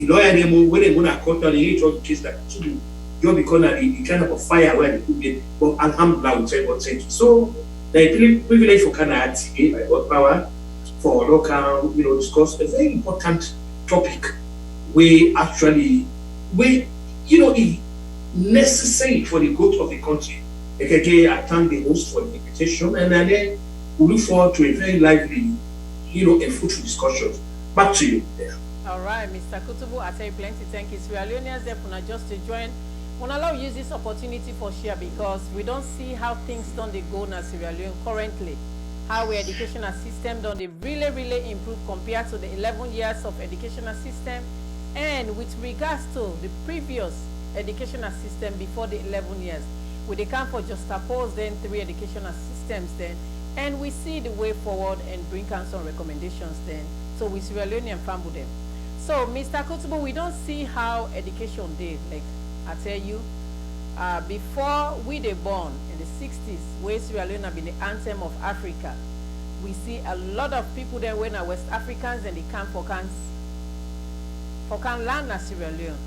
The lawyer them when they gonna court and they try to case that you become a kind of a fire where they could get, but alhamdulillah we say what say. So the privilege for Canada by God power for local, discuss a very important topic where actually it necessary for the growth of the country. Okay, I thank the host for the invitation, and then we look forward to a very lively, and fruitful discussion. Back to you. Yeah. All right, Mr. Kutubu, I tell you plenty. Thank you. Sierra Leoneans, therefore, just to join. I want to use this opportunity for share because we don't see how things don't they go in Sierra Leone currently. How our educational system don't they really improve compared to the 11 years of educational system, and with regards to the previous educational system before the 11 years. We they come for just oppose then 3 educational systems then, and we see the way forward and bring out some recommendations then. So we Sierra Leone and famble them. So Mr. Kutubu, we don't see how education did. Like I tell you, before we were born in the 60s, where Sierra Leone have been the anthem of Africa, we see a lot of people there when are West Africans and they come for can land as Sierra Leone.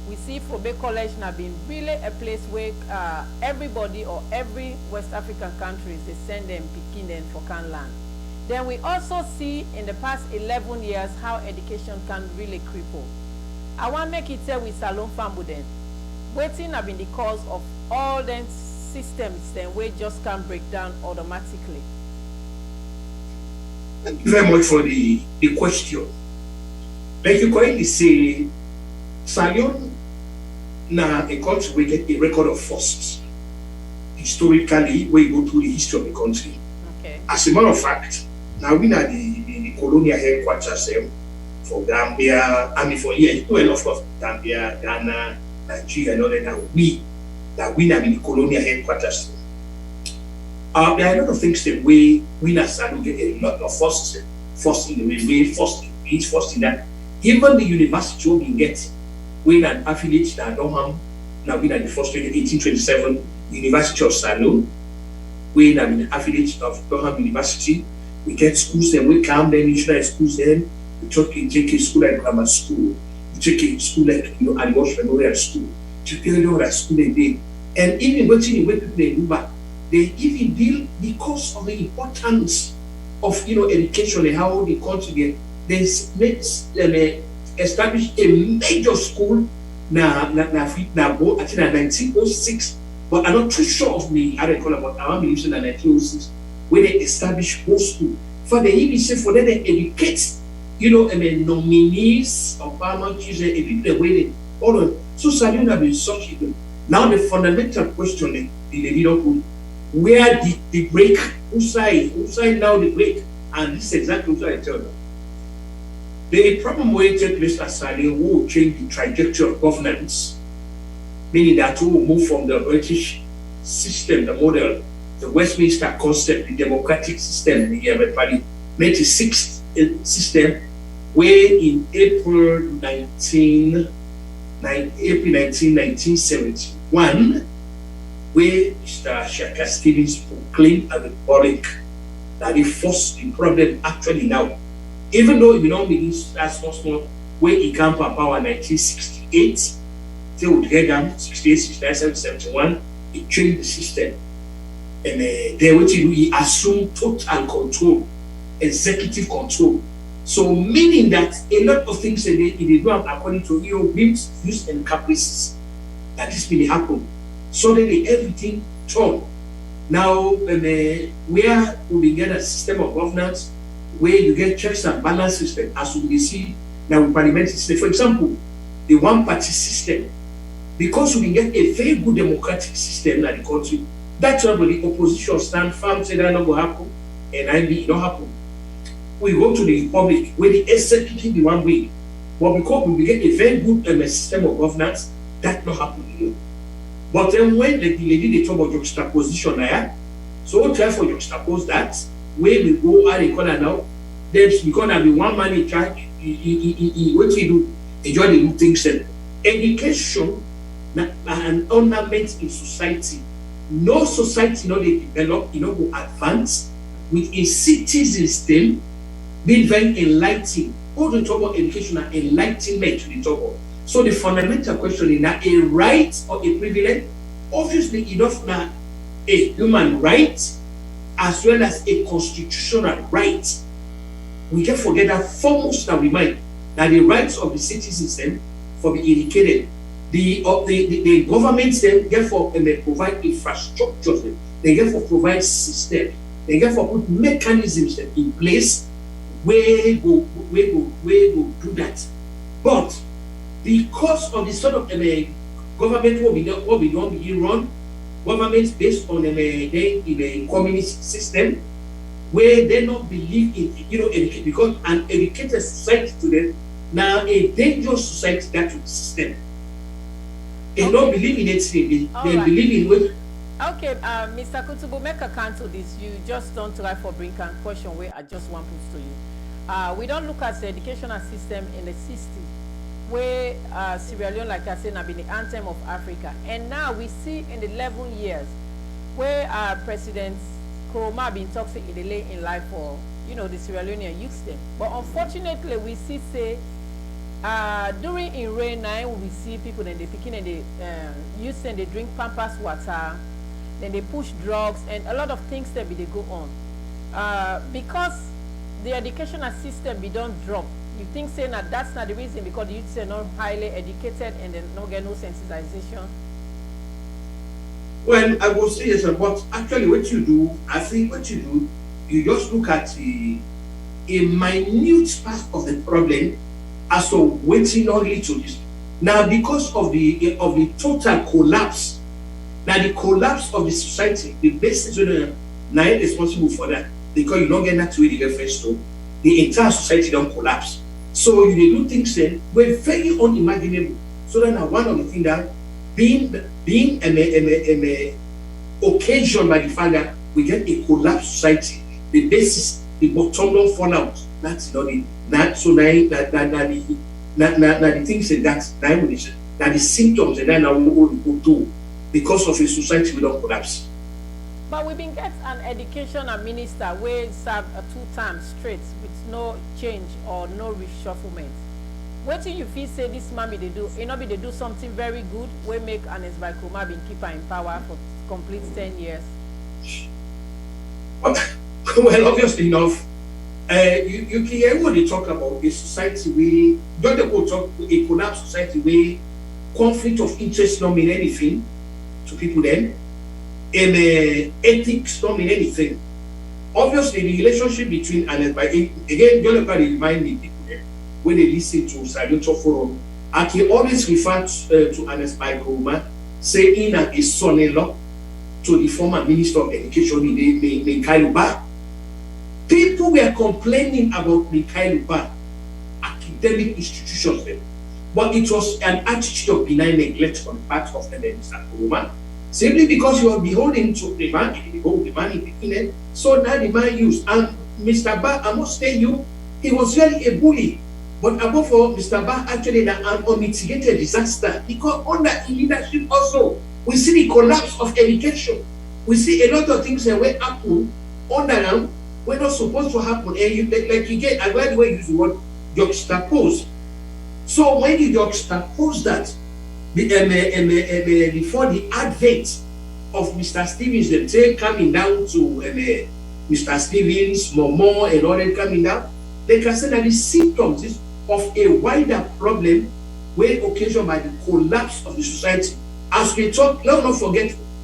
We see Fobe College now being really a place where everybody or every West African countries, they send them picking them for can land. Then we also see in the past 11 years how education can really cripple. I want to make it tell with Salon Fambu then. Waiting have been the cause of all them systems then we just can break down automatically. Thank you very much for the question. Like you correctly say, Salon now a country we get a record of firsts. Historically, we go through the history of the country. Okay. As a matter of fact, now we are the colonial headquarters for Gambia, I mean for years, of course, Gambia, Ghana, Nigeria, and all that. Now we are the colonial headquarters. There are a lot of things that we as Salon get a lot of first in the railway, first in peace, first in that. Even the university we get, we an affiliate that Durham, now we are the first in 1827 University of Salon. We are an affiliate of Durham University. We get schools and we come then missionary schools then. We take a school like grammar school. We take a school like Aliwash Memorial School. We take a school they did. And even watching the way people they do back, they even deal because of the importance of education and how the country they established a major school na 1906, but I'm not too sure of me. I recall about our minister in 1906 when they established both school. For the even say for them they educate, nominees of paramount children, people waiting. All on. So Salon have been such a now the fundamental question in the leaderhood, where did the break? Who side now the break? And this is exactly what I tell them. The problem will take place at Salon will change the trajectory of governance, meaning that we will move from the British system, the model, the Westminster concept, the democratic system, the parliamentary system, where in April 1971, where Mr. Shaka Stevens proclaimed a republic that he forced the problem actually now. Even though it don't be as small, when he came to power in 1968, till with Reagan, 68, 69, 71, he changed the system. And they went to he assumed total control, executive control. So meaning that a lot of things they do according to whims, views, and caprices that this really happened. Suddenly everything turned. Now where we begin a system of governance where you get checks and balance system as we see now with parliamentary system. For example, the one-party system, because we get a very good democratic system in the country, that's why the opposition stand firm, say that not going to happen, and it don't happen. We go to the republic where the executive the one way, but because we get a very good system of governance, that not happen here. But then when the lady they talk about juxtaposition there, so we'll try for juxtapose that, where we go at the corner now, then because I be one man in charge, what he do, enjoy the good things. Education an ornament in society. No society they develop, go advance with a citizen still being very enlightened all the talk about education and enlightenment to the talk about. So the fundamental question is now a right or a privilege? Obviously, enough now a human right as well as a constitutional right. We can forget that foremost that we mind that the rights of the citizens then for be educated. The governments then therefore provide infrastructure, they therefore provide system, they therefore put mechanisms in place where go do that. But because of the sort of government what we don't begin run, governments based on a communist system where they don't believe in education, because an educated society today now a dangerous society that to the system. They don't believe in it, they right. believe in what. Okay, Mr. Kutubu, make a cancel this. You just don't try for bring a question where I just want to you. We don't look at the educational system in the 60s, where Sierra Leone, like I said, have been the anthem of Africa. And now we see in the 11 years where President Nkrumah been toxic in the late in life for, the Sierra Leonean youth system. But unfortunately, we see, say, during in rain now, we see people, then they picking and they use and they drink Pampas water, then they push drugs, and a lot of things that they go on. Because the educational system we don't drop. You think saying that that's not the reason because the youths are not highly educated and they don't get no sensitization? Well, I will say yes, but actually what you do, I think what you do, you just look at a minute part of the problem as to waiting only to this. Now, because of the total collapse, now the collapse of the society, the basis of now responsible for that, because you don't get that to the first to, the entire society don't collapse. So you do things then were very unimaginable. So then one of the things that being occasioned by the fact that we get a collapsed society, the basis, the bottom don't fall out. That's not it. Not so now the things that the symptoms and then we do because of a society we don't collapse. But we've been get an educational minister where serve 2 terms straight with no change or no reshufflement. What do you feel say this man they do? They do something very good. We make Ernest Bai Koroma been keeper in power for complete 10 years. Well, obviously enough, you can hear what they talk about a society where don't they go talk a collapsed society where conflict of interest don't mean anything to people then. And ethics don't mean anything. Obviously, the relationship between Ernest Bai, again, don't remind me people when they listen to Salute Forum, I can always refer to Ernest Bai Koroma saying that his son-in-law to the former Minister of Education, Mikhail Ubah. People were complaining about Mikhail Ubah, academic institutions, but it was an attitude of benign neglect on the part of the Mr. Koroma. Simply because you are beholden to the man, the man in the beginning, so now the man used. And Mr. Ba, I must tell you, he was really a bully. But above all, Mr. Ba actually an unmitigated disaster because under his leadership also, we see the collapse of education. We see a lot of things that were happen under them were not supposed to happen. And you like you get, I like the way you use the word juxtapose. So when you juxtapose that, before the advent of Mr. Stevens, they coming down to Mr. Stevens, Momo, and all that coming down, they can say that the symptoms of a wider problem were occasioned by the collapse of the society. As we talk, let's not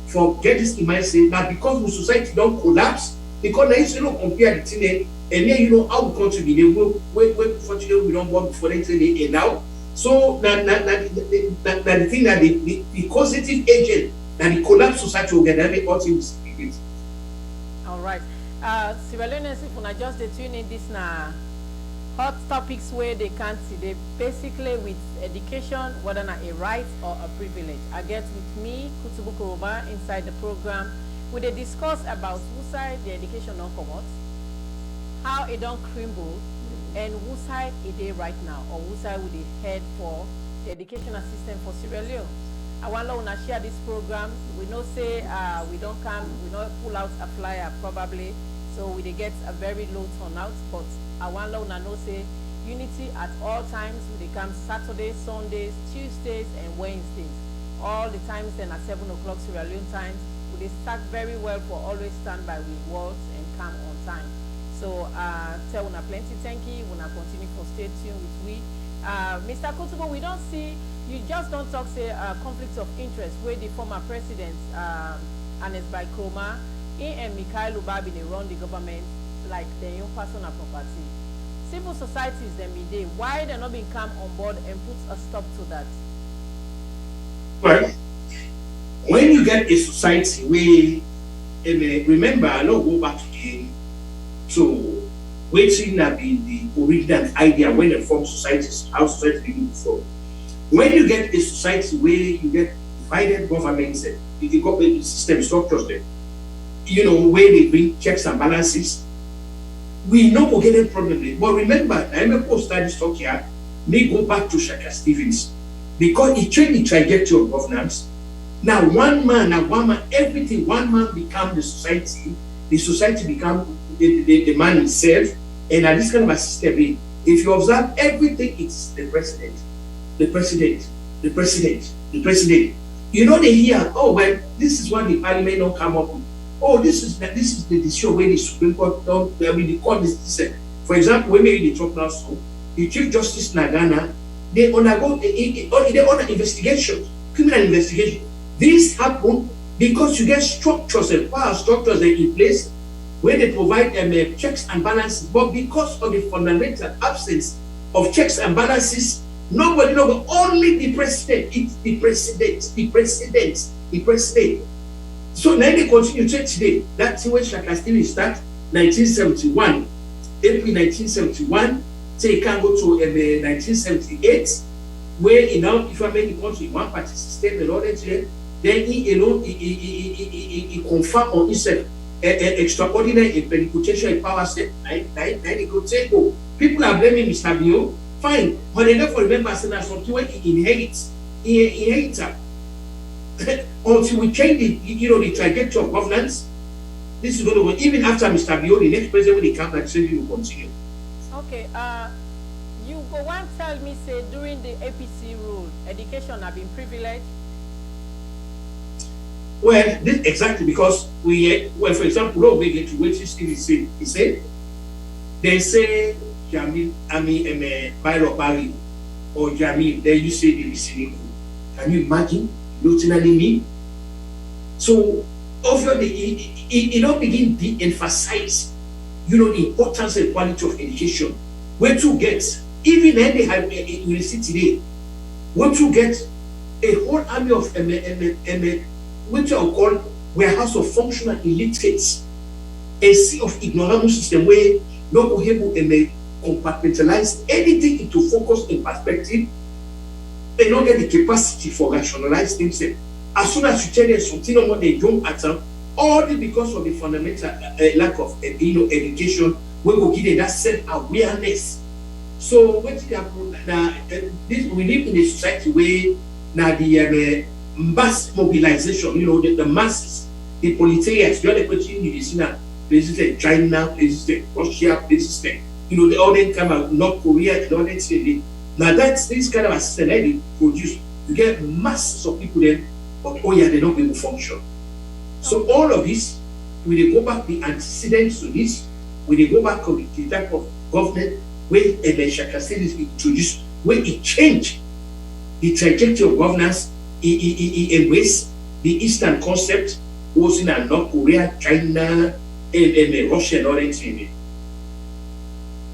forget this in mind saying that because the society don't collapse, because now you compare the thing, and then how we contribute, unfortunately we don't want before they say and now. So that the thing that the causative agent that the collapse society will get every things. All right. Sierra Leoneans, if I just tune in this now hot topics where they can't see, they basically with education, whether not a right or a privilege. I get with me, Kutubu Koroma, inside the program, where they discuss about whose side the education don't come out, how it don't crumble, and whose side it is right now, or whose side would they head for the educational system for Sierra Leone. I want to share this program. We know say we don't pull out a flyer probably, so we get a very low turnout, but I want to know say unity at all times. We come Saturdays, Sundays, Tuesdays, and Wednesdays. All the times then at 7 o'clock Sierra Leone times. We start very well for always stand by with words and come on time. So tell una plenty thank you. Una continue for stay tuned with we. Mr. Kutubu, we don't see, you just don't talk say conflicts of interest where the former president Anes by Kroma and Mikhail Ubabi they run the government like their own personal property. Civil societies them be there. Why they're not being come on board and put a stop to that? Well, when you get a society where, remember, I don't go back again. So, waiting have been the original idea when they form societies, how society begin before. When you get a society where you get divided governments, the government system structures them, where they bring checks and balances, we know we're getting problem. But remember, I remember post-study talk here, may go back to Shaka Stevens, because he changed the trajectory of governance. Now, one man, everything, one man become the society become the man himself, and at this kind of a system, if you observe everything, it's the president. They hear, oh, well, this is what the parliament don't come up with. Oh, this is the decision where the Supreme Court don't, the court is this. For example, when maybe they talk now, so the Chief Justice Nagana, they undergo investigation, criminal investigation. This happen because you get structures and power structures in place where they provide checks and balances, but because of the fundamental absence of checks and balances, nobody knows, only the president. It's the president. So now they continue to today. That's when Shaka Stevens start 1971, April 1971. Say you can go to 1978, where he now if I make the country one party system and all that. Then he alone he confer on himself extraordinary and plenipotentiary power set. Then he could say, "Oh, people are blaming Mr. Bio. Fine, but they never remember saying something when he inherits. He inherits until we change the trajectory of governance. This is going to go even after Mr. Bio, the next president when he comes, that will continue." Okay. You go one tell me say during the APC rule, education have been privileged. Well, this exactly because for example, we get to what Steve said. He said, they say Jamil, Bairo Bari, or Jamil, then you say the listening. Can you imagine? Lieutenant me? So, obviously, it don't begin to emphasize, the importance and quality of education. Where to get, even when they have a university today, where to get a whole army of which are called warehouse of functional illiterates, a sea of ignorance system where no able to compartmentalize anything into focus and perspective, they don't get the capacity for rationalize themselves. As soon as you tell them something on what they don't answer, all this because of the fundamental lack of education, we will give them that self-awareness. So what did happen now? We live in a society where now the mass mobilization, the masses, the proletariats, the other question you see now, places like China, places like Russia, places like, they all then come out, North Korea, and all that thing. Now that's this kind of a system that they produce. You get masses of people then, but they don't able to function. So all of this, when they go back the antecedents to this, when they go back to the type of government where Shaka State is introduced, where it changed the trajectory of governance, he embraced the Eastern concept, was in North Korea, China, and Russia, and all that thing.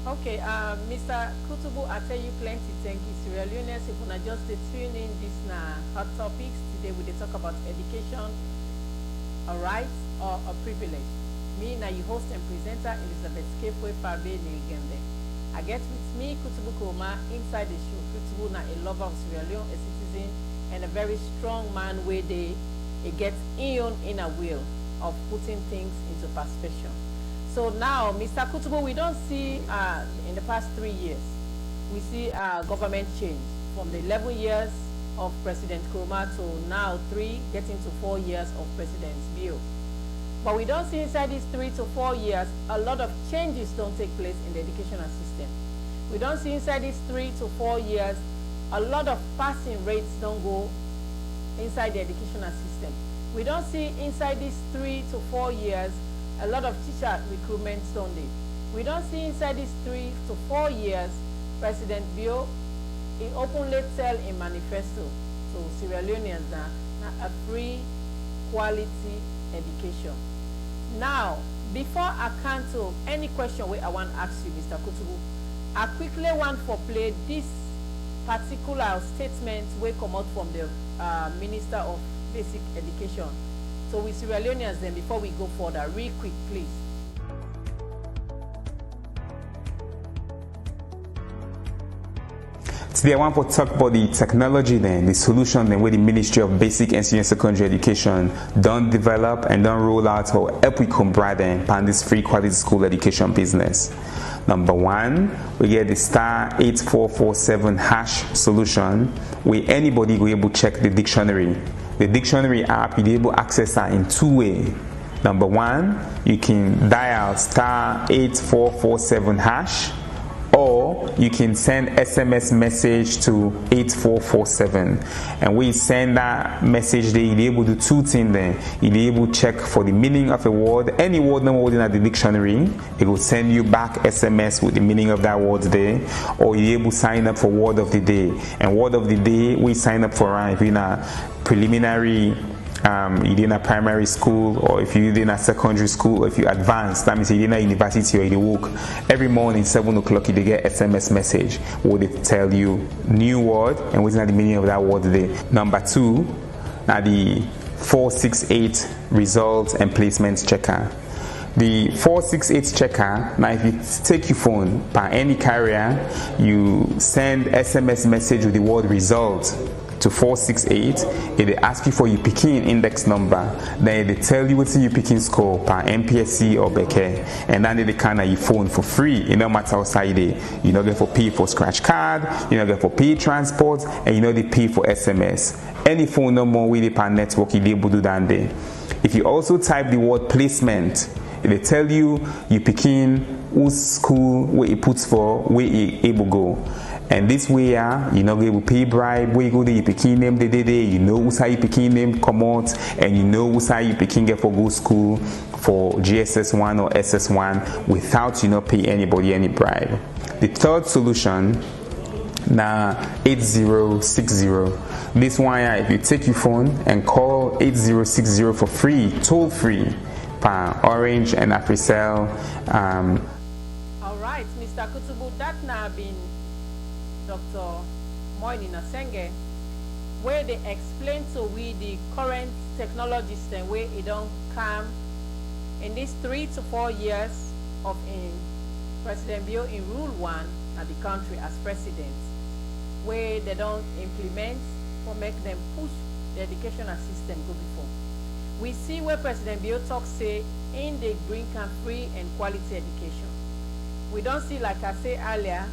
Okay, Mr. Kutubu, I tell you plenty thank you. Sierra Leoneans, if you just tune in this hot topics, today we talk about education, a right or a privilege. Me, now you host and presenter Elizabeth Kepwe Fabe Nilgembe. I get with me Kutubu Kroma inside the show. Kutubu na a lover of Sierra Leone, a citizen, and a very strong man where it gets in a will of putting things into perspective. So now, Mr. Kutubu, we don't see in the past 3 years, we see government change from the 11 years of President Kroma to now 3, getting to 4 years of President Bio. But we don't see inside these 3 to 4 years, a lot of changes don't take place in the educational system. We don't see inside these 3 to 4 years, a lot of passing rates don't go inside the educational system. We don't see inside these 3 to 4 years, a lot of teacher recruitment don't do. We don't see inside these 3 to 4 years, President Bio, he openly tell in manifesto to Sierra Leoneans that a free quality education. Now, before I can to any question where I want to ask you, Mr. Kutubu, I quickly want to play this particular statement will come out from the Minister of Basic Education. So with Sierra Leoneans then, before we go further, real quick, please. Today I want to talk about the technology then, the solution then where the Ministry of Basic and Senior Secondary Education don't develop and don't roll out or help we combat them on this free quality school education business. Number one, we get the star 8447 hash solution where anybody will be able to check the dictionary. The dictionary app, you'll be able to access that in 2 ways. Number one, you can dial star 8447 hash, or you can send SMS message to 8447, and when you send that message there, you'll be able to do 2 things then. You'll be able to check for the meaning of a word, any word not word in the dictionary, it will send you back SMS with the meaning of that word there, or you'll be able to sign up for word of the day. And word of the day, we sign up for if you're in a preliminary, you're in a primary school, or if you're in a secondary school, or if you advance, that means you're in a university or you work. Every morning, 7 o'clock, you get SMS message where they tell you new word and what's the meaning of that word there. Number 2, now the 468 results and placements checker. The 468 checker, now if you take your phone by any carrier, you send SMS message with the word result to 468, it will ask you for your picking index number, then they tell you what's your picking score per MPSC or Becker, and then they can your phone for free. It no matter outside it. You know they for pay for scratch card, you know they for pay transport, and you know they pay for SMS. Any phone number with the per network you'll be able to do that there. If you also type the word placement, they tell you picking whose school where it puts for where you able go. And this way, you know, you will pay bribe, where you go there, you picking name, you know who's how you picking name come out, and you know who's how you picking get for go school for GSS1 or SS1 without, you know, pay anybody any bribe. The third solution, now 8060. This one, if you take your phone and call 8060 for free, toll free, per Orange and Africell. All right, Mr. Kutubu, that now been Dr. Moini Nasenge, where they explain to we the current technologies and where it don't come in these 3 to 4 years of President Bio in Rule 1 at the country as president, where they don't implement or make them push the educational system go before. We see where President Bio talks say in the bring can free and quality education. We don't see, like I said earlier,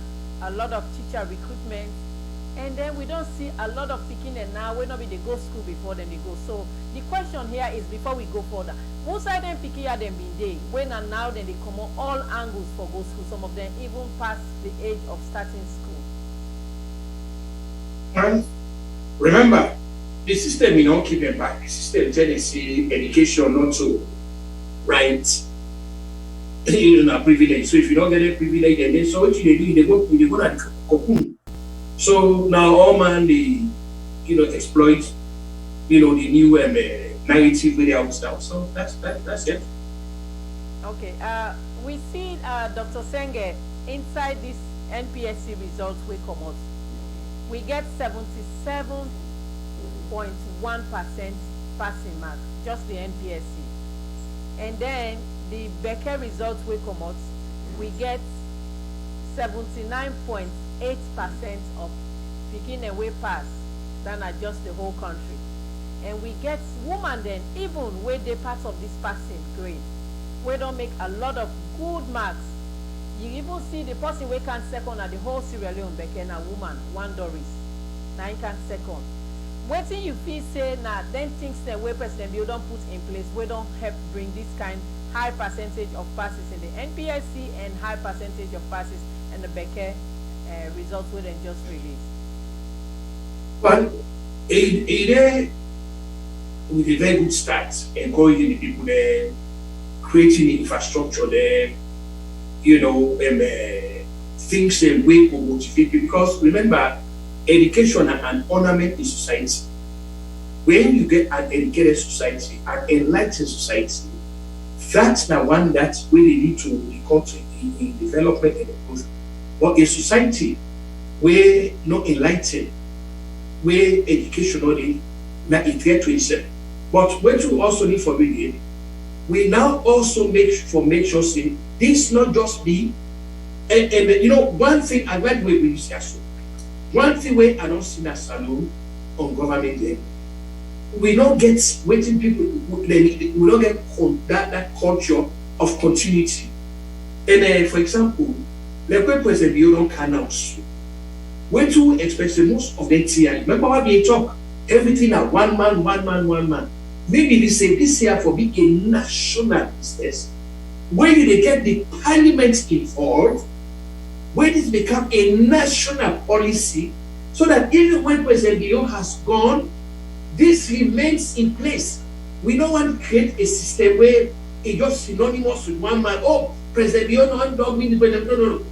a lot of teacher recruitment, and then we don't see a lot of picking and now we not be they go school before then they go. So the question here is, before we go further, most of them picking at them been day when and now then they come on all angles for go school, some of them even past the age of starting school. And remember, the system you don't keep them back. The system Tennessee education not to right. You know, privilege. So if you don't get a privilege, then so what you do, they go to the cocoon. So now all man they exploit the new narrative way out now. So that's it. Okay. We see Dr. Senge inside this NPSC results we come out. We get 77.1% passing mark, just the NPSC, and then the Becker results will come out, we get 79.8% of picking away pass than are just the whole country. And we get women then, even where they part of this passing grade, we don't make a lot of good marks. You even see the person we can second at the whole Sierra Leone Becker na woman, one Doris. Now you can second. Waiting you feel say now then things that where President Bio don't put in place, we don't help bring this kind high percentage of passes in the NPSC and high percentage of passes in the Becker results wey dem just release? Well, it with a very good start, encouraging the people there, creating the infrastructure there, things that way to motivate people. Because remember, education are an ornament in society. When you get an educated society, an enlightened society, that's the one that's really lead to the country in development and growth. But a society where not enlightened, where education only, not it get to itself. But what we also need for reading, we now also make sure say this not just be one thing I read with this also. One thing where I don't see that salon on government there. We don't get waiting people, we don't get that culture of continuity. And for example, like when President Bio can also. When to expect most of the TI, remember what we talk, everything at one man. Maybe they say this year for being a national business, when they get the parliament involved, when it become a national policy, so that even when President Bio has gone, this remains in place. We don't want to create a system where it's just synonymous with one man. Oh, President Bio don't mean the president. No.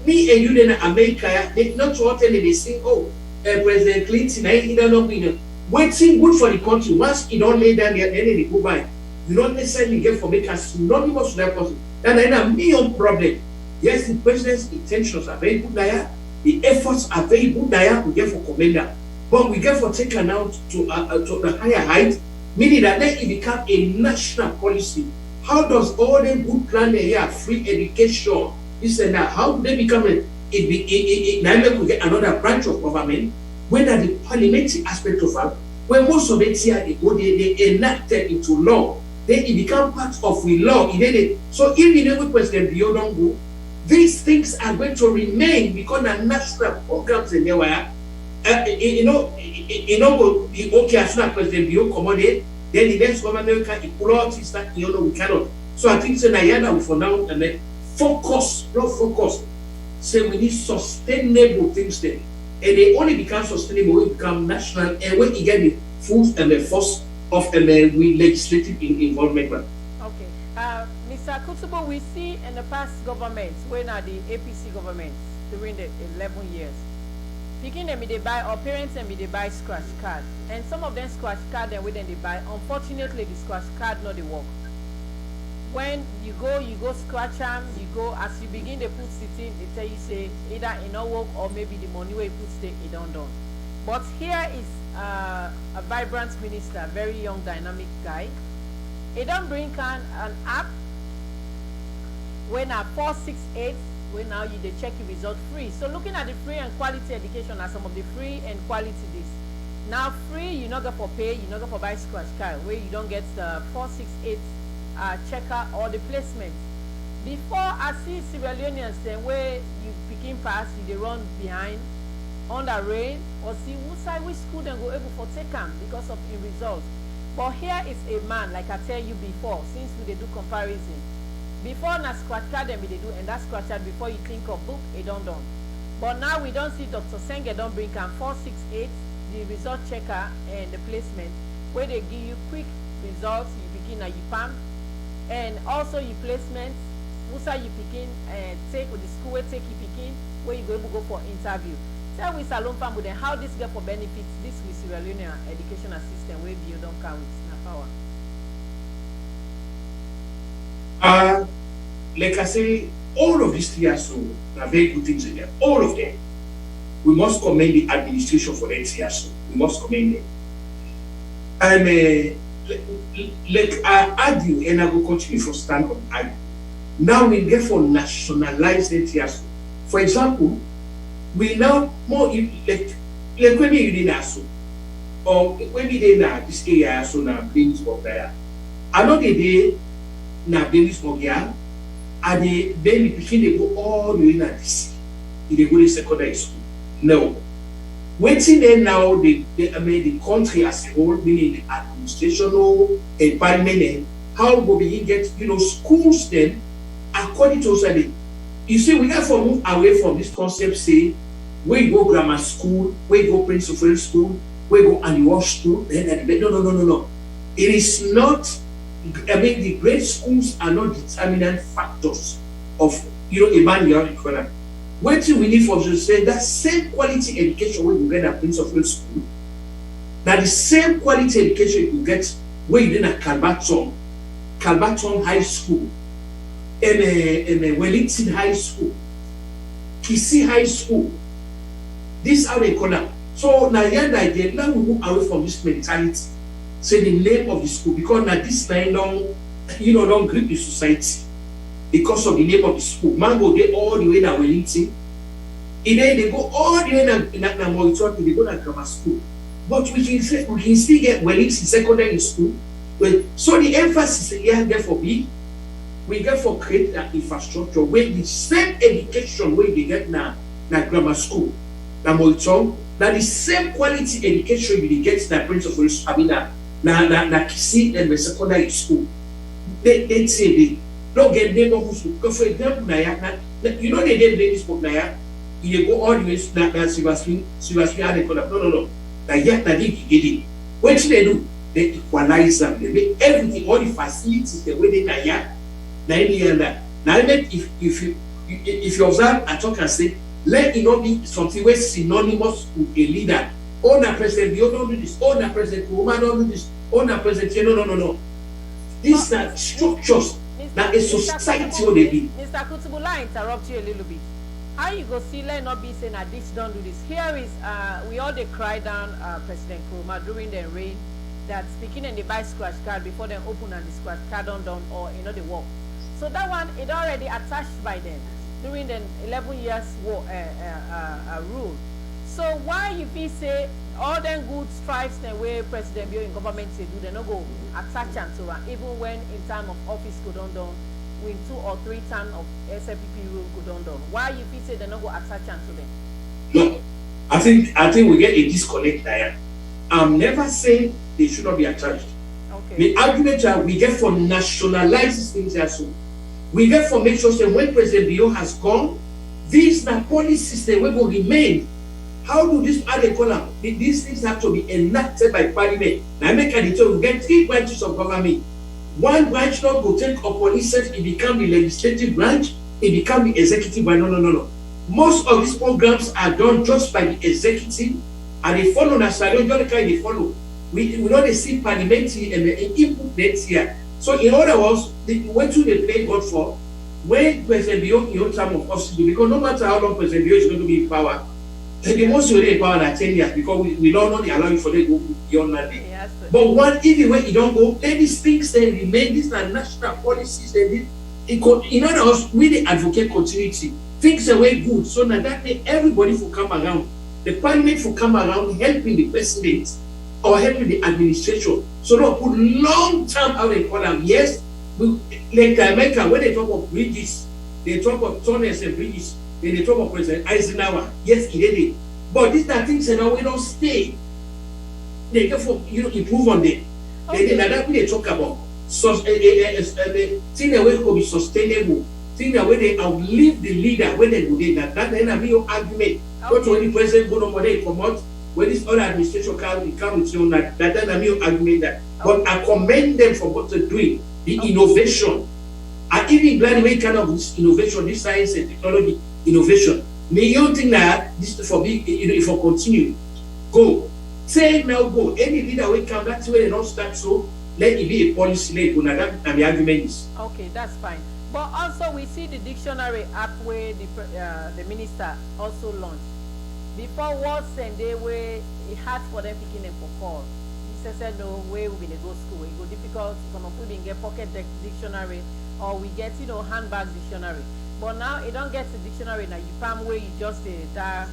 Me and you in America, they not what they say, oh, President Clinton, he don't mean waiting good for the country. Once he don't lay down there, then they go by. You don't necessarily get for make us synonymous with that person. Then a million problem. Yes, the president's intentions are very good there. The efforts are very good there. We get for commander. But we get for taken out to the higher height, meaning that then it become a national policy. How does all the good plan here, free education, this and that, how do they become now we get another branch of government, when at the parliamentary aspect of it, when most of it here they enacted into law, then it become part of the law. So if the new President Bio don't go, these things are going to remain because the national programs in there were. Okay, as soon as President Bio accommodate, then the next government can pull out his that we cannot. So I think we for now and then focus. Say we need sustainable things there. And they only become sustainable when we become national and when you get the full and the force of legislative involvement. Okay. Mr. Akutsubo, we see in the past governments, when are the APC governments during the 11 years, picking them they buy, or parents them they buy scratch card, and some of them scratch card and when they buy, unfortunately the scratch card not the work. When you go scratch them, you go as you begin they put it in, they tell you say either it not work or maybe the money where you put stay it don't done. But here is a vibrant minister, very young dynamic guy. It don't bring an app when a 468 when now you they check your result free. So looking at the free and quality education as some of the free and quality this. Now free you not go for pay, you not go for buy scratch card where you don't get the 468 checker or the placement. Before I see Sierra Leoneans then where you begin pass, you they run behind on the rain or see which school then go able for take them because of in results. But here is a man, like I tell you before, since we they do comparison. Before na scratch card them they do, and that scratch card before you think of book, it don't done. But now we don't see Dr. Senge don't bring 468, the result checker and the placement, where they give you quick results, you begin at your PAM, and also your placement, Musa you begin and take with the school where take you begin, where you go able to go for interview. Tell we Salon Farm with how this get for benefits, this with Sierra Leone educational system where you don't count with na power. Like I say, all of these three are very good things in there. All of them. We must commend the administration for that here. We must commend them. And like I argue, and I will continue to stand on argue. Now we get for nationalize it here. For example, we now more like when you did that or when we did that this area so now brings for there. Another day na babies for girl, and the baby begin they go all the way na this. They go to secondary school. No. Waiting there now the country as a whole, meaning the administration and parliament, how we begin get schools then according to you see, we have to move away from this concept, say, where you go grammar school, where you go Prince of Wales school, where you go Annie school, then no. It is not, I mean, the grade schools are not determinant factors of, a man you have. What we need for to say that same quality education where you get at Prince of Wales school, now the same quality education you get where you did at Calbaton High School, and Wellington High School, Kisi High School. This is how they call them. So now now we move away from this mentality. Say the name of the school, because now this line don't grip the society because of the name of the school. Man go there all the way to Wellington. And then they go all the way to Monitor, they go to grammar school. But we can still get Wellington secondary school. So the emphasis here therefore be we get for create that infrastructure where the same education where they get now grammar school, na Monitor, that the same quality education you get that Prince of Wales, I mean na Kisi and the secondary school. They say they don't get neighborhood school. Because for example, they didn't this book you go all the way to Sivaswi, how they call it. No. They get it. What should they do? They equalize them. They make everything, all the facilities, the way they Now, if you observe, I talk and say, let it not be something where synonymous with a leader. Oh, na President Bio don't do this. Oh, na President Kuma don't do this. Oh, na President no. These are structures that a society will be. Mr. Kutubu, I interrupt you a little bit. How you go see, let not be saying that this don't do this. Here is, we all they cry down President Kuma during the reign that speaking and they buy scratch card before they open and the scratch card on down or they work. So that one, it already attached by them during the 11 years war, rule. So why if he say all them good strikes the way President Bio in government say do, they no go attach them to her, even when in time of office go down, when 2 or 3 times of SFPP rule go down. Why if he say they no go attach them to them? No, I think we get a disconnect there. I'm never saying they should not be attached. Okay. The argument we get for nationalize things as well. We get for make sure that when President Bio has gone, these are policies that will remain. How do this column? These things have to be enacted by Parliament. Now make an we get 3 branches of government. One branch not go take upon itself, it become the legislative branch, it become the executive branch. No. Most of these programs are done just by the executive, and they follow national, don't kind they follow. We know they see parliamentary and the input next here. So in other words, what do they play God for? When President Bio in your term of office, because no matter how long President Bio is going to be in power, the most will be in power at 10 years because we don't only allow you for them to go beyond that day. Yes, but one, even when you don't go, then these things they remain, these are national policies. In other words, we the advocate continuity. Things are way good. So now that day, everybody will come around. The parliament will come around helping the president or helping the administration. So now put long term how they call them. Yes, like America, when they talk of bridges, they talk of tunnels and bridges. Then they talk of President Eisenhower. Yes, he did it. But these are things that we don't stay. They get for improve on them. Okay. Then that we talk about. So thing that will be sustainable. Thing that when they outlive the leader when they go there. That then be your argument. Not when the president go on they come out. When this other administration come with you that then be your argument that. But I commend them for what they're doing. The innovation. I even glad way kind of this innovation, this science and technology innovation. May you think that this for me, if I continue, go. Say now go. Any leader will come, that's where they don't start. So let it be a policy late when that and the argument is. Okay, that's fine. But also we see the dictionary app where the minister also launched. Before words and they were it hard for them picking them for call. He said no way we go school. It go difficult. Some of we get pocket dictionary or we get handbag dictionary. But now it don't get the dictionary now. You find where you just dial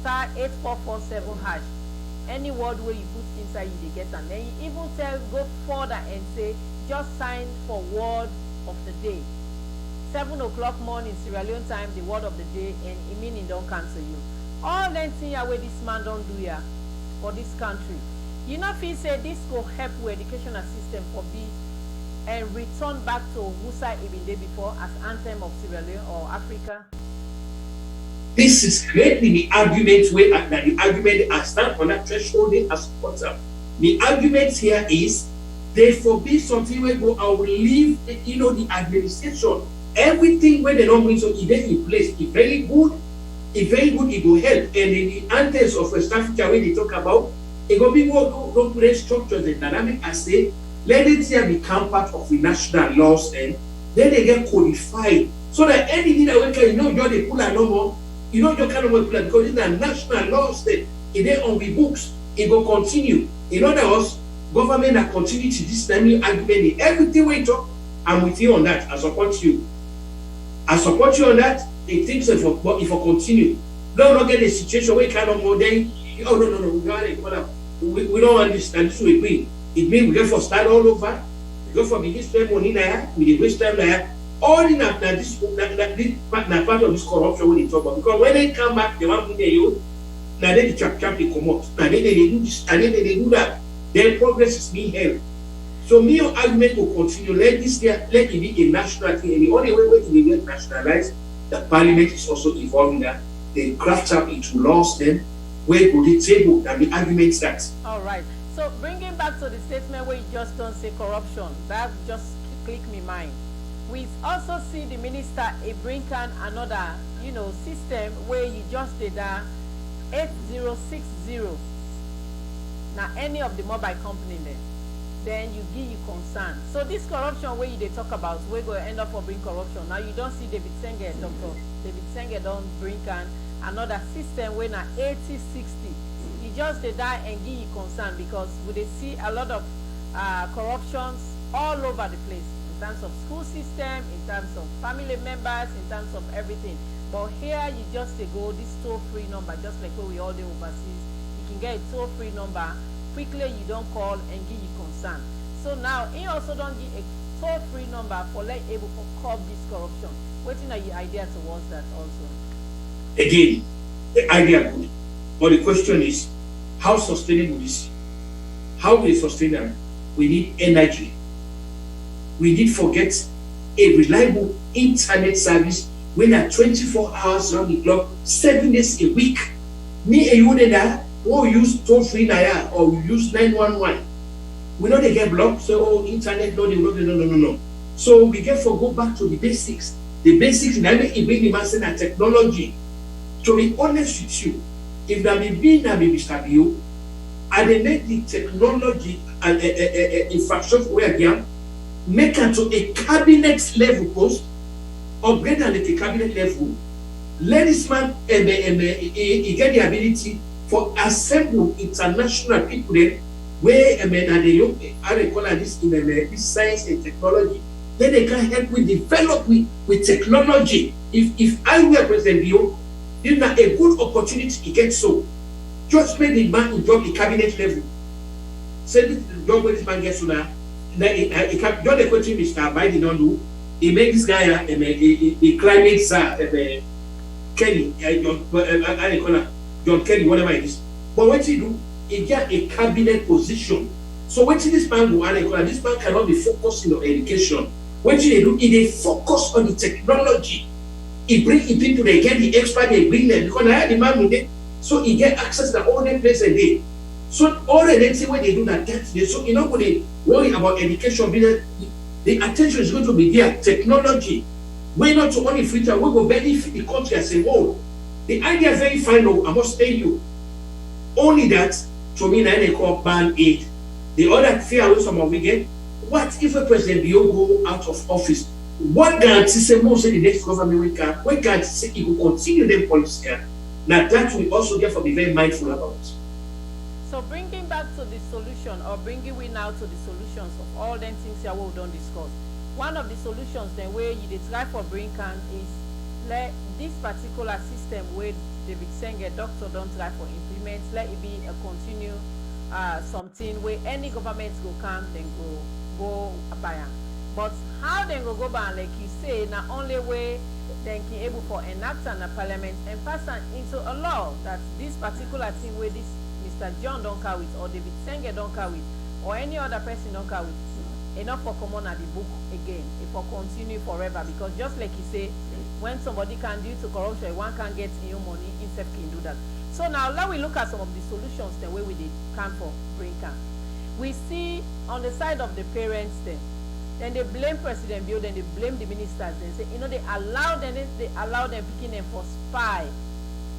*8447#. Any word where you put inside you get and then you even go further and say just sign for word of the day. 7 o'clock morning Sierra Leone time, the word of the day, and it mean it don't cancel you. All them things where this man don't do here for this country. You know if he say this will help with educational system for be and return back to Musa Ibn Day before as anthem of Sierra Leone or Africa. This is greatly the argument where that the argument I stand on that threshold as supporter. The argument here is they forbid something where go, I will leave the administration. Everything where they don't bring so it in place, it's very good, it will help. And in the antes of West Africa when they talk about it will be more don't create structures and dynamic as say, let it here become part of the national laws and then they get codified. So that anything that we can, they pull no more, you kind of pull because it's a national law state, it is on the books, it will continue. In other words, government that continue to this new argument, everything we talk, I'm with you on that. I support you. I support you on that. It thinks if I continue, don't get a situation where kind of more then, we don't understand this way. It means we get for start all over, we go for begin spend money there, we waste time there. All in that this part of this corruption when they talk about because when they come back, they want to be you. Now they chap they come out. Now they do this, and then they do that. Then progress is being held. So my argument will continue. Let it be a national thing. And the only way it will get nationalized, the parliament is also involved in that. They craft up into laws then where go the table and the argument starts. All right. So bringing back to the statement where you just don't say corruption, that just click me mind. We also see the minister bring in another, system where you just did that 8060. Now any of the mobile company then you give you concern. So this corruption where they talk about, we're going to end up for bring corruption. Now you don't see David Senge, Dr. David Senge don't bring in another system where now 8060. You just they die and give you concern because we they see a lot of corruptions all over the place. In terms of school system, in terms of family members, in terms of everything. But here you just go this toll-free number, just like where we all do overseas. You can get a toll-free number. Quickly you don't call and give you concern. So now he also don't give a toll-free number for able to curb this corruption. What are your idea towards that also? Again, the idea good. But the question is, how sustainable is it? How will it sustain them? We need energy. We need forget a reliable internet service when at 24 hours round the clock, 7 days a week. Me and you that or use toll-free Naya or we use 911. We know they get blocked, so internet no. So we get for go back to the basics. The basics in that it bring the master and technology. To be honest with you, if that be Mr. Bio, and they make the technology and infrastructure where again, make it to a cabinet level post, upgrade at the cabinet level, let this man he get the ability for assemble international people there, where they call this in this science and technology, then they can help with develop with technology. If I were President Bio, this is a good opportunity to get so. Just make the man job the cabinet level. Say this is the job where this man gets to now. Don't the question Mr. Biden don't do. He make this guy a climate Kenny, John Kenny, whatever it is. But what he do, he get a cabinet position. So what this man do, this man cannot be focusing on education. What they do, they focus on the technology. He bring the people, they get the expert, they bring them because I had the man with it. So he get access to all the place a day. So all the next thing when they do that, so you know when they worry about education, the attention is going to be there. Technology, we're not to only future, we will benefit the country as a whole. The idea is very fine, though, I must tell you. Only that, to me, they call ban aid. The other fear with some of we get, what if a President Bio go out of office? What guarantee say most of the next government will come? What guarantee say he will continue the policy? Now that we also therefore be very mindful about. So bringing back to the solution, or bringing we now to the solutions of all them things here we don't discuss. One of the solutions then where you try for bring can is let this particular system where David Senge doctor don't try for implement, let it be a continue something where any government go come then go by. But how they go by, like you say, not only way they can able for enact on the parliament and pass into a law that this particular thing where this Mr. John don't carry with, or David Senge don't carry with, or any other person don't carry with, enough for common at the book again, if for continue forever, because just like you say, when somebody can due to corruption, one can get your money, instead can do that. So now let we look at some of the solutions the way we did can for bring can. We see on the side of the parents then they blame President Bill, then they blame the ministers, they say, you know, they allow them picking them for spy.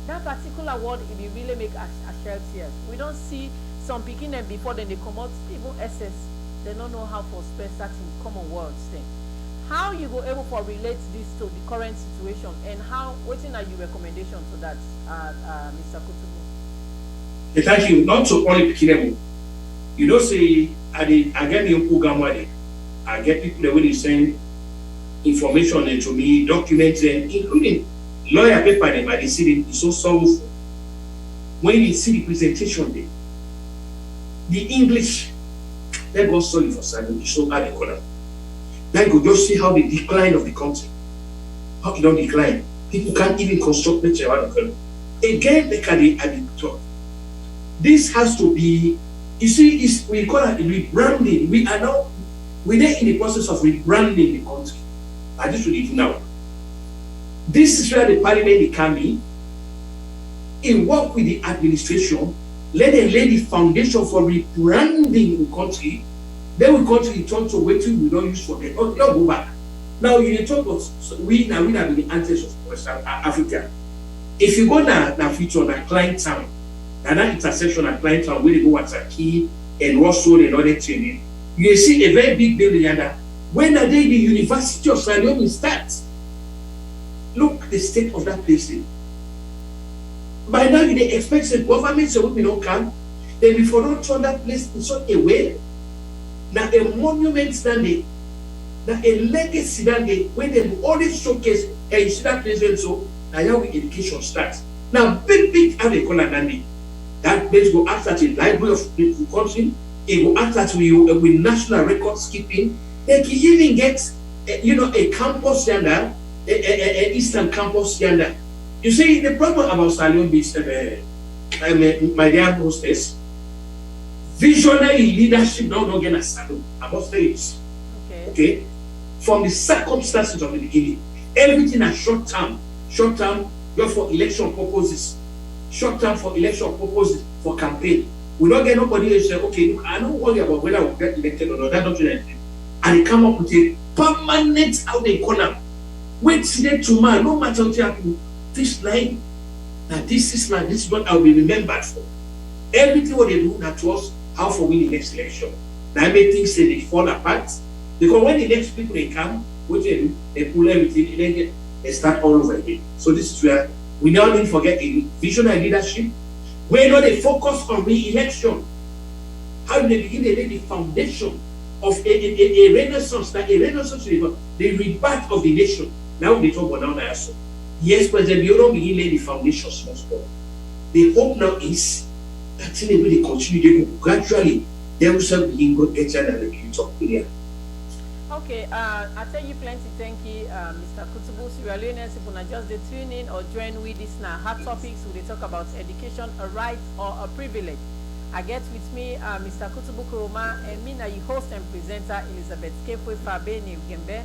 That particular word, if you really make a shell tears. We don't see some picking them before then they come out, even SS, they don't know how to spell certain common words then. How you go able to relate this to the current situation, and how, what are your recommendation to that, Mr. Kutubu? Thank you. Not to only picking them. You don't say, I get the program where I get people the way they send information to me, documents, including lawyer paper, them, I see it, it's so sorrowful. When you see the presentation there, the English, let God sorry for Simon, it's so hard to call them. Then go just see how the decline of the country, how it don't decline. People can't even construct nature around the country. Again, they can at the top. This has to be, you see, we call it rebranding. We are now, we're in the process of rebranding the country. I just read it now. This is where the parliament can be. It work with the administration, let them lay the foundation for rebranding the country. Then we go to return to waiting we don't use for them. Oh, don't go back. Now you talk about we have been the answers of West Africa. If you go now feature on a client town, and that intersection at client town where they go at Saki and Russell and other training, you see a very big building yonder. When the day the University of Sierra Leone starts, look the state of that place. By now they expect the government so we don't come. Then before don't turn that place in such a way. Now a monument standing, now a legacy standing, when they always showcase and you see that place and so now how education starts. Now big have a corner Nandi. That place go after the library of the country, it will after to you with national records keeping. They can even get a campus yonder, a Eastern campus yonder. You see the problem about Salion Beach, my dear hostess. Visionary leadership don't get a salute. I must say it. Okay. From the circumstances of the beginning, everything is short term, just for election purposes, for campaign. We don't get nobody who say, okay, I don't worry about whether we'll get elected or not. That don't really. And they come up with a permanent out the corner. Wait today tomorrow, no matter what happens. This line, now this is what I'll be remembered for. Everything what they do now to us. How for win the next election. Now I make things say they fall apart. Because when the next people they come, what they do, they pull everything and they start all over again. So this is where we now need to forget a visionary leadership. Where now they focus on re-election. How do they begin to lay the foundation of a renaissance, like a renaissance, the rebirth of the nation. Now they talk about now so. Yes, but they don't begin to lay the foundation small. The hope now is that they will continue to gradually they will start being good better than the talk here. Okay, I tell you plenty, thank you, Mr. Kutubu. Sierra Leoneans, if you just tune in or join with this now hot topics, we talk about education, a right or a privilege. I get with me Mr. Kutubu Kuroma and me now your host and presenter Elizabeth Kefwe Fabeni Gembe.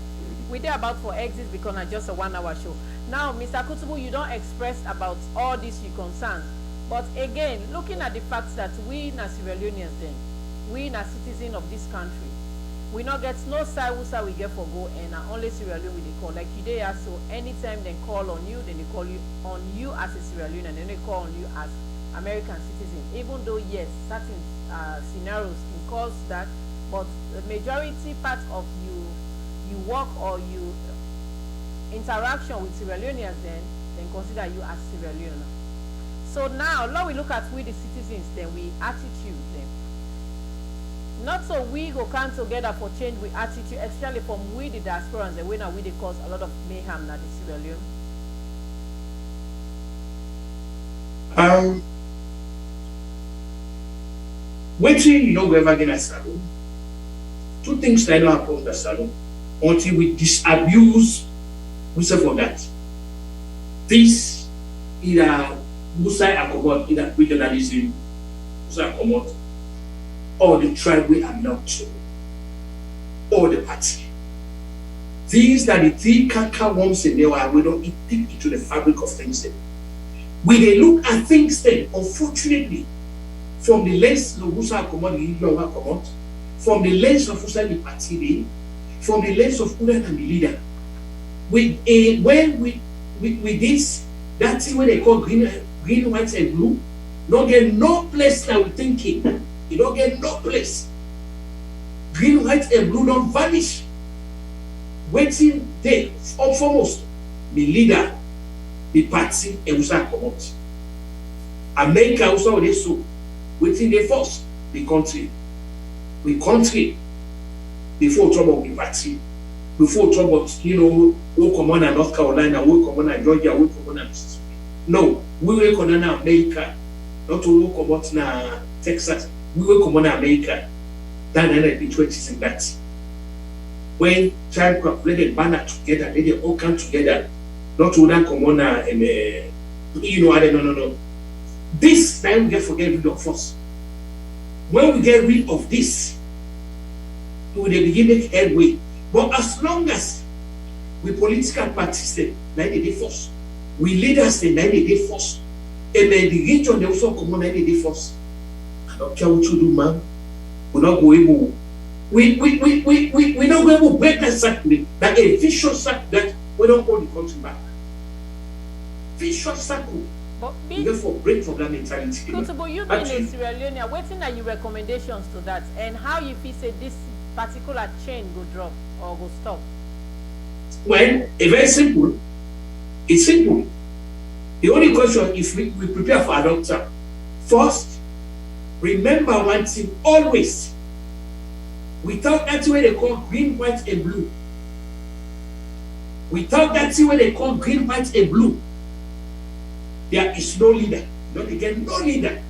We're there about for exit because it's just a 1 hour show. Now, Mr. Kutubu, you don't express about all this you concern. But again, looking at the fact that we as Sierra Leoneans then, we as citizens of this country, we not get no side we get for go and only Sierra Leone they call. Like today, so anytime they call on you, then they call you on you as a Sierra Leonean, and then they call on you as American citizen. Even though yes, certain scenarios can cause that, but the majority part of you work or you interaction with Sierra Leoneans then consider you as Sierra Leone. So now, let we look at we the citizens, then we attitude them. Not so we go come together for change with attitude, especially from we the diasporans, and we now we they cause a lot of mayhem now the Sierra Leone. Waiting, we ever get a salon. Two things that don't happen in the salon until we disabuse ourselves for that. This either Musa Akobot, either regionalism, Musa Akobot, or the tribe we are not to. or the party. These are the three canker worms in there, and we don't eat deep into the fabric of things then. We they look at things then, unfortunately, from the lens of who's our commodity, from the lens of who's the party, from the lens of who and the leader. When we this, that's what they call green, white, and blue. Don't get no place now thinking. You don't get no place. Green, white, and blue don't vanish. Waiting there, foremost, the leader, the party, and we start come out. America also they so waiting there first, the country. We country before trouble the party, before trouble, who come on North Carolina, who come on Georgia, who come on Mississippi. No, we will come on America, not to come on Texas. We will come on America. That the 20s that. When child calculated banner together, they all come together. Not to that come on no. This time we get rid of us. When we get rid of this, we will begin to make headway. But as long as we political parties then they first, we leaders then they first, and then the region they also come on they first. I don't care what you do, man. We're not going. We not going to break that circle, that a vicious circle that we don't hold the country back. Vicious circle. But we therefore break from that mentality. But you being in Sierra Leone, waiting are your recommendations to that, and how you feel say this particular chain will drop or will stop? Well, it's very simple. It's simple. The only question is we prepare for a doctor. First, remember one thing always. Without that way they call green, white, and blue. Without that way they call green, white, and blue, there is no leader. Not again, no leader.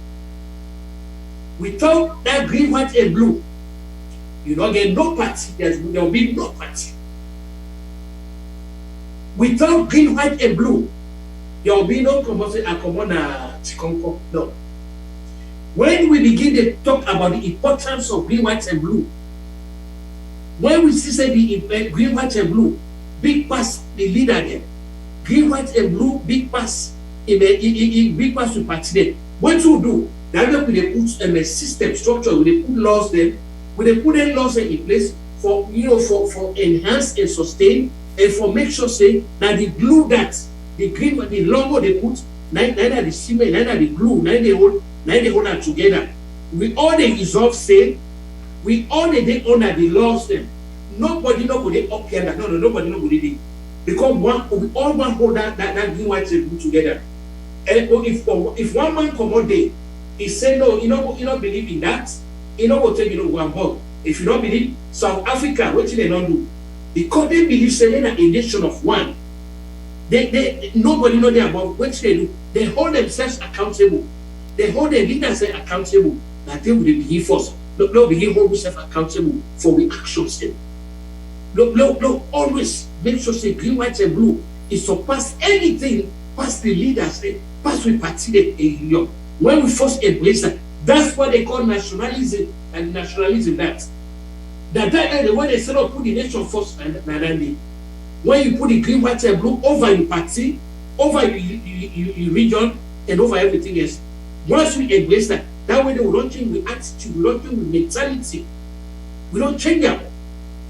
Without that green, white, and blue, you don't get no party. There will be no party. Without green, white, and blue, there will be no commodity. No. When we begin to talk about the importance of green, white, and blue, when we see say the green, white, and blue, big pass the leader there. Green, white, and blue, big pass in big pass to party there. What to do? That way we put a system structure. We put laws there. We put the laws in place for for enhance and sustain and for make sure say that the glue that the green, the logo they put, neither the cement, neither the glue, neither they hold that together. We all they resolve say. We all they honor the laws them. Nobody no go they up here that nobody no go they because we all want hold that green, white, and blue together. And if one man come out there, he say no, you don't believe in that, you know go take one hug. If you don't believe, South Africa, what they don't do? Because they believe say they're a nation of one. They nobody know they about what they do. They hold themselves accountable. They hold their leaders accountable. That they will be first. No, begin hold yourself accountable for the actions. No, always make sure say green, white, and blue is surpass anything past the leaders, past the party. When we first embrace that, that's what they call nationalism and nationalism. That the way they set up put the nation first and when you put the green, white, and blue over your party, over your region, and over everything else, once we embrace that. That way, we don't change with attitude, we don't change with mentality. We don't change them.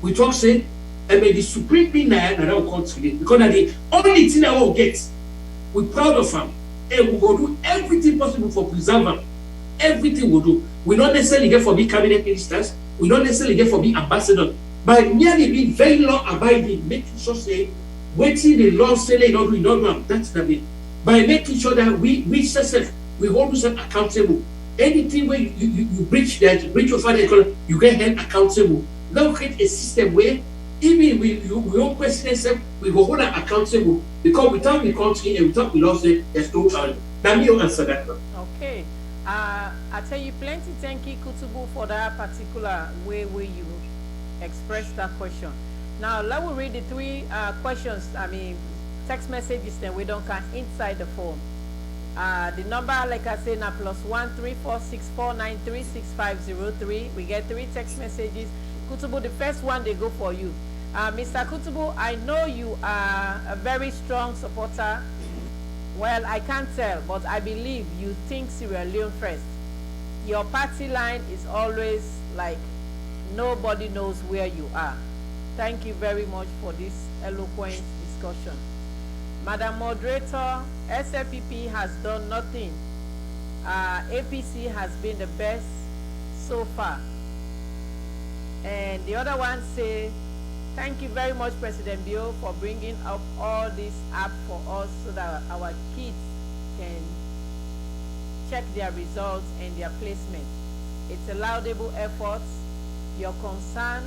We talk, say, I mean, the supreme being that I will come today. Because that's the only thing I will get. We're proud of them. And we will do everything possible for preserve them. Everything we'll do. We don't necessarily get for being cabinet ministers. We don't necessarily get for being ambassadors. By merely being very law abiding, making sure, say, waiting the law say they don't do, that's the way. By making sure that we hold ourselves accountable. Anything where you breach your father, you get held accountable. Now create a system where even we don't question ourselves, we go hold them accountable because without the country and without the laws, there's no child. Let me answer that now. Okay. I tell you plenty thank you, Kutubu, for that particular way where you express that question. Now let me read the three questions, text messages that we don't count inside the phone. The number, like I said, now +1 346 493 6503. We get 3 text messages. Kutubu, the first one they go for you. Mr. Kutubu, I know you are a very strong supporter. Well, I can't tell, but I believe you think Sierra Leone first. Your party line is always like nobody knows where you are. Thank you very much for this eloquent discussion. Madam Moderator, SLPP has done nothing. APC has been the best so far. And the other one say, thank you very much, President Bio, for bringing up all this app for us so that our kids can check their results and their placement. It's a laudable effort. Your concern,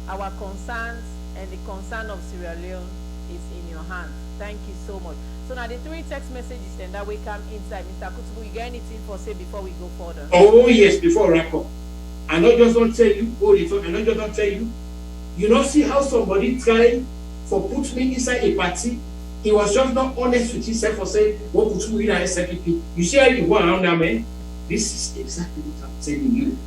our concerns, and the concern of Sierra Leone is in your hands. Thank you so much. So now the 3 text messages then that we come inside. Mr. Kutubu, you got anything for say before we go further? Oh yes, before wrap up. I not just don't tell you, I not just don't tell you. You don't see how somebody tried for put me inside a party. He was just not honest with himself for saying, what put me in a SLPP. You see how you go around now, man? This is exactly what I'm telling you.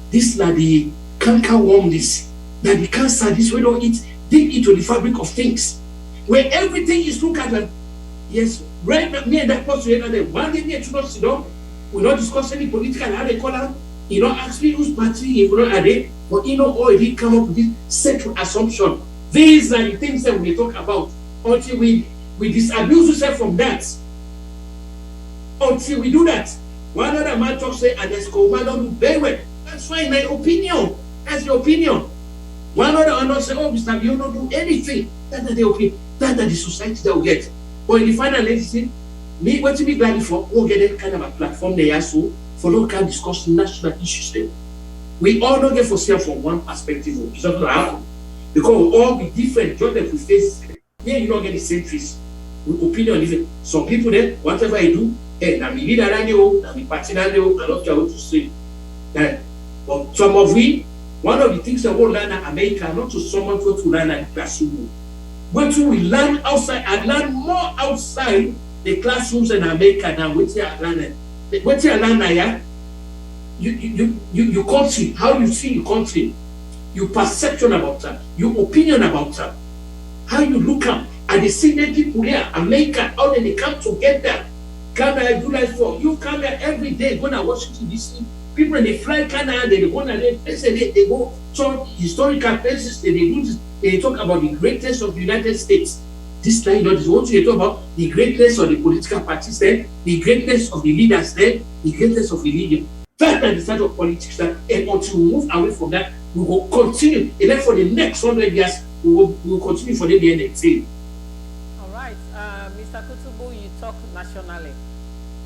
This is the canker worm, this. That the cancer, this we don't eat, dig into the fabric of things. Where everything is looked at. Yes, right now, me and that person, one day, me to not sit down. We not discuss any political, how they call out. You know, actually, whose party you know are they? But you know, all he come up with this central assumption. These are the things that we talk about until we disabuse ourselves from that. Until we do that, one other man talks say, and let's go, man, don't do very well. That's fine, my opinion. That's your opinion. One other not say, oh, Mr. You don't do anything. That's the opinion. That's the society that will get. But in the final legislation, me what to be glad for, we'll get that kind of a platform there so for local discuss national issues there. We all don't get for sale from one perspective. It's not going to happen. Because we'll all be different. Just like we face here, you don't get the same trees. Opinion different. Some people then, whatever I do, hey, now me leader and you, now me party and you, I don't care what to say. But some of we, one of the things that we'll learn in America, not to someone go to learn in the classroom. When we learn outside and learn more outside the classrooms in America than what you are learning. What you are learning, yeah? You country, how you see your country, your perception about that, your opinion about that, how you look at the senior people here, America, how they come together. Canada, July 4, you come here every day, go to Washington DC. People when they fly Canada, they go to they go to historical places, they do this, they talk about the greatness of the United States. This time, you know, what you talk about the greatness of the political parties there, the greatness of the leaders there, the greatness of the religion. That is the side of politics that, and until we move away from that, we will continue. And then for the next 100 years, we will continue for the NXT. All right, Mr. Kutubu, you talk nationally.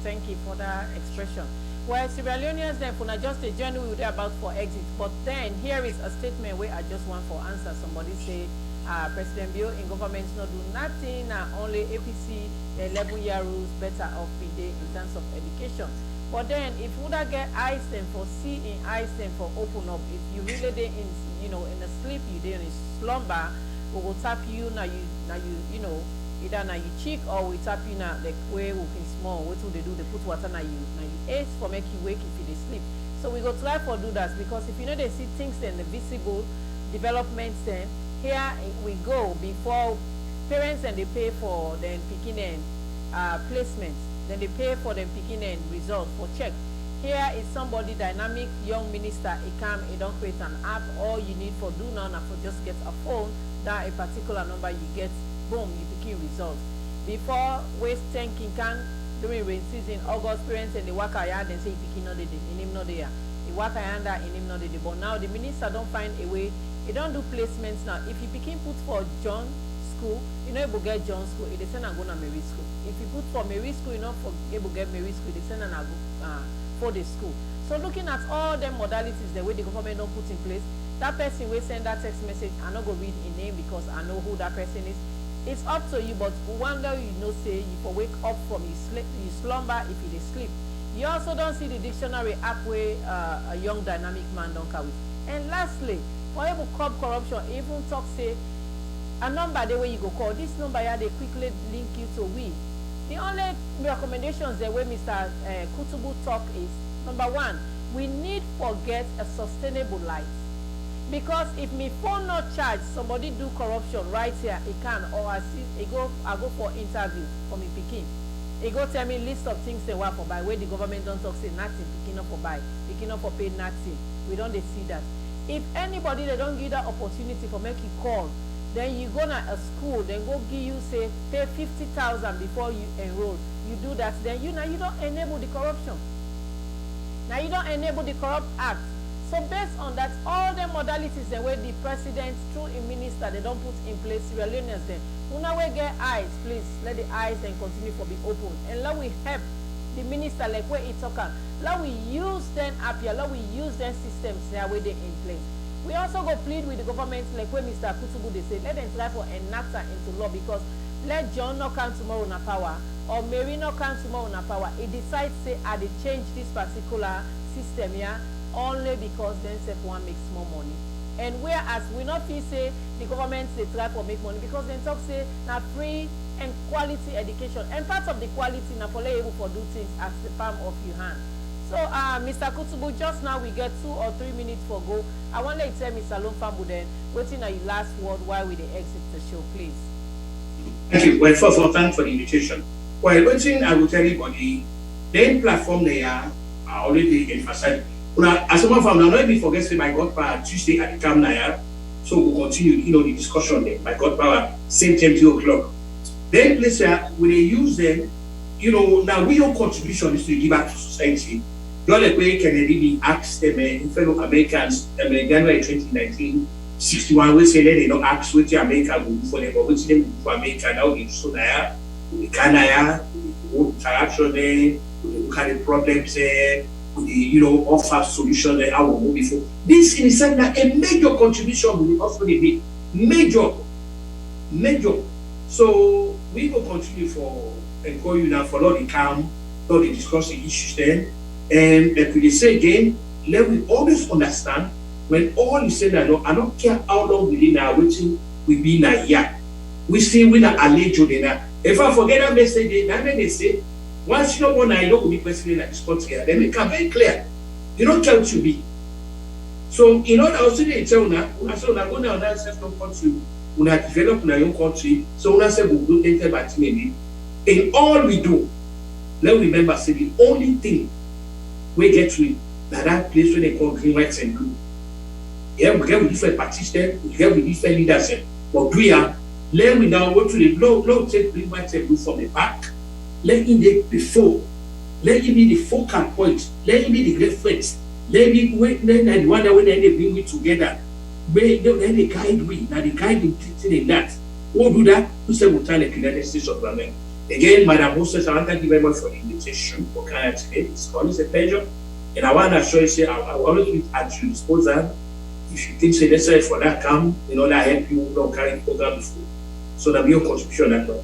Thank you for that expression. Well, Sierra Leoneans then for not just a journey we were about for exit, but then here is a statement where I just want for answer. Somebody say, President Bio in government not do nothing, only APC the 11-year rules better off day in terms of education. But then if you would get eyes and for see in eyes and for open up, if you really dey in in a sleep, you dey in a slumber, we will tap you now you know either now you cheek or we tap you now like way walking small. What do they do? They put water now you ace for make you wake if you dey sleep. So we go try for do that because if you know they see things in the visible developments then here we go before parents and they pay for them picking and placements. Then they pay for them picking and results for check. Here is somebody dynamic young minister. He come, he don't create an app. All you need for do now for just get a phone. That a particular number you get, boom, you picking results. Before waste thinking can during rain season, August parents and the work yard and say picking not the in him not there. The work yard in him not the but now the minister don't find a way. He don't do placements now. If you picking put for John school, you know able get John school, they send and go to Mary school. If you put for Mary school, you know for able get Mary school, they send and go for the school. So looking at all the modalities the way the government don't put in place, that person will send that text message. I'm not gonna read a name because I know who that person is. It's up to you, but one day you know say you for wake up from your sleep, you slumber if you sleep. You also don't see the dictionary app where a young dynamic man don't carry. And lastly, for able to curb corruption, even talk say a number the way you go call this number here they quickly link you to we. The only recommendations the way Mr. Kutubu talk is number one, we need to get a sustainable light. Because if me phone not charge, somebody do corruption right here, he can, or I go for interview for me picking. He go tell me list of things they want for buy, where the government don't talk say nothing, picking up for buy, picking up for pay nothing. We don't they see that. If anybody they don't give that opportunity for make you call, then you go to a school, then go give you say pay 50,000 before you enroll. You do that, then you don't enable the corruption. Now you don't enable the corrupt act. So based on that, all the modalities the way the president through a minister they don't put in place, Sierra Leoneans then. Una we get eyes, please let the eyes then continue for be open. And let we help the minister like where it talk. Let we use them up here, let we use them systems there where they in place. We also go plead with the government like where Mr. Kutubu they say, let them try for enact that into law because let John not come tomorrow na power or Mary not come tomorrow na power. It decides say I they change this particular system here only because then self one makes more money. And whereas we not feel say the government they try for make money because then talk say now free and quality education and part of the quality now for able for do things as the palm of your hand. So Mr. Kutubu, just now we get 2 or 3 minutes for go. I want to tell Mr. Lomfambu then waiting on your last word while we exit the show, please. Thank you. Well, first of all, thanks for the invitation. Well, one thing I will tell everybody, the platform they are already emphasized. As someone from now, not be forget say my godpower Tuesday at the camp now, so we'll continue, the discussion there. My godpower same time 2 o'clock. Then later when they use them, now we your contribution is to give back to society. The only way Kennedy be asked them fellow Americans January 2019, 61 we say they don't ask what the America will do for them, but what they do for America now they so now we can interaction there, we look at the problems there. Offer solutions that I will move before. This in itself that a major contribution will also be major. So we will continue for encourage you now follow the calm, not the discuss the issues then. And like we say again, let we always understand when all is said and I don't care how long we did now waiting we be in a year. We say we not allege there. If I forget that message, that when they say once you don't want to know be president at this country, then it can very clear. You don't care what you be. So in order also they tell now, so now go now and self country, we have developed in our own country, so we say we do enter by maybe. In all we do, let's remember say the only thing we get to that place where they call green, white, and blue. Yeah, we get with different parties there, we get with different leaders there. But we are let we now go to the blow take green, white, and blue from the back. Let him be before. Let him be the focal point. Let him be the reference. Let him the one that when they bring we together. Then they guide we. Now they guide in that. Who do that? Who say we'll tell the United States of America. Again, Madam Moses, I want to thank you very much for the invitation for coming today. It's always a pleasure. And I want to assure you, say I always be at your disposal. If you think say necessary for that come, that help you carry the program before. So that be your contribution at all.